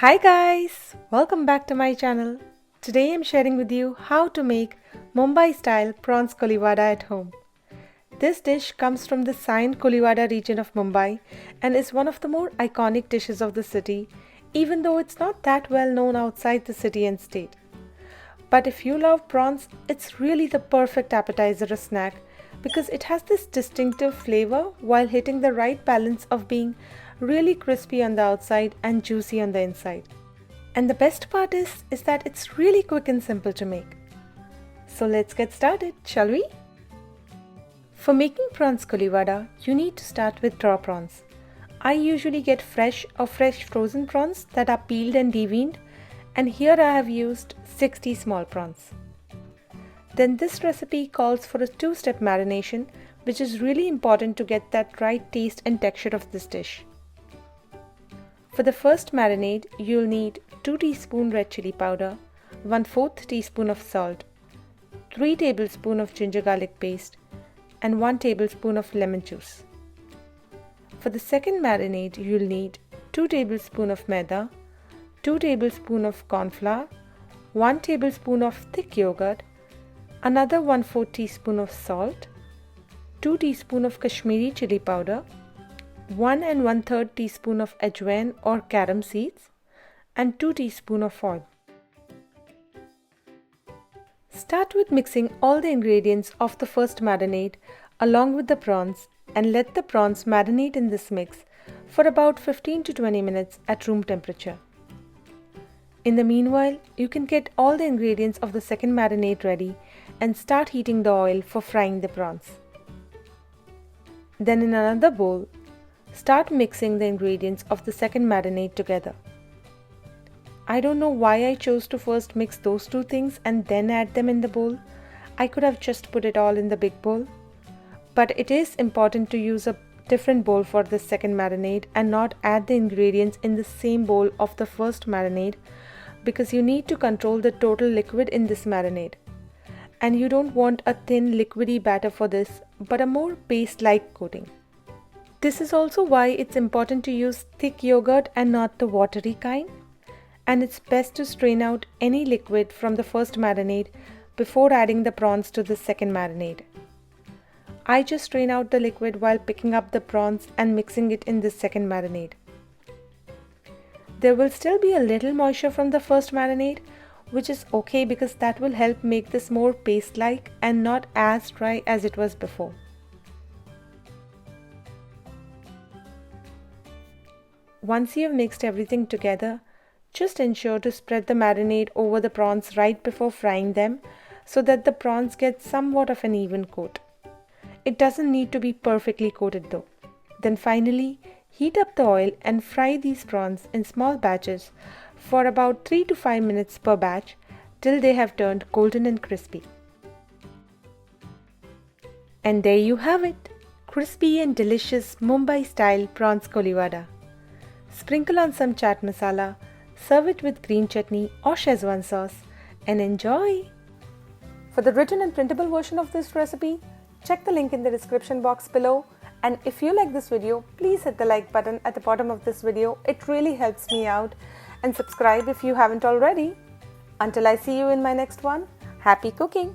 Hi guys, welcome back to my channel. Today I'm sharing with you how to make Mumbai style prawns Koliwada at home. This dish comes from the Koliwada region of Mumbai and is one of the more iconic dishes of the city, even though it's not that well known outside the city and state. But if you love prawns, it's really the perfect appetizer or snack because it has this distinctive flavor while hitting the right balance of being really crispy on the outside and juicy on the inside. And the best part is that it's really quick and simple to make. So let's get started, shall we? For making prawns Koliwada, you need to start with raw prawns. I usually get fresh or fresh frozen prawns that are peeled and deveined, and here I have used 60 small prawns. Then this recipe calls for a two-step marination, which is really important to get that right taste and texture of this dish. For the first marinade, you'll need 2 teaspoons red chilli powder, 1/4 teaspoon of salt, 3 tablespoons of ginger garlic paste, and 1 tablespoon of lemon juice. For the second marinade, you'll need 2 tablespoons of maida, 2 tablespoons of corn flour, 1 tablespoon of thick yogurt, another 1/4 teaspoon of salt, 2 teaspoons of Kashmiri chili powder, 1 1/3 teaspoon of ajwain or carom seeds, and 2 teaspoons of oil. Start with mixing all the ingredients of the first marinade along with the prawns and let the prawns marinate in this mix for about 15 to 20 minutes at room temperature. In the meanwhile, you can get all the ingredients of the second marinade ready and start heating the oil for frying the prawns. Then in another bowl, start mixing the ingredients of the second marinade together. I don't know why I chose to first mix those two things and then add them in the bowl. I could have just put it all in the big bowl. But it is important to use a different bowl for the second marinade and not add the ingredients in the same bowl of the first marinade because you need to control the total liquid in this marinade. And you don't want a thin liquidy batter for this, but a more paste-like coating. This is also why it's important to use thick yogurt and not the watery kind. And it's best to strain out any liquid from the first marinade before adding the prawns to the second marinade. I just strain out the liquid while picking up the prawns and mixing it in the second marinade. There will still be a little moisture from the first marinade, which is okay because that will help make this more paste-like and not as dry as it was before. Once you have mixed everything together, just ensure to spread the marinade over the prawns right before frying them so that the prawns get somewhat of an even coat. It doesn't need to be perfectly coated though. Then finally, heat up the oil and fry these prawns in small batches for about 3 to 5 minutes per batch till they have turned golden and crispy. And there you have it, crispy and delicious Mumbai style prawns Koliwada. Sprinkle on some chaat masala, serve it with green chutney or schezwan sauce, and enjoy! For the written and printable version of this recipe, check the link in the description box below. And if you like this video, please hit the like button at the bottom of this video. It really helps me out. And subscribe if you haven't already. Until I see you in my next one, happy cooking!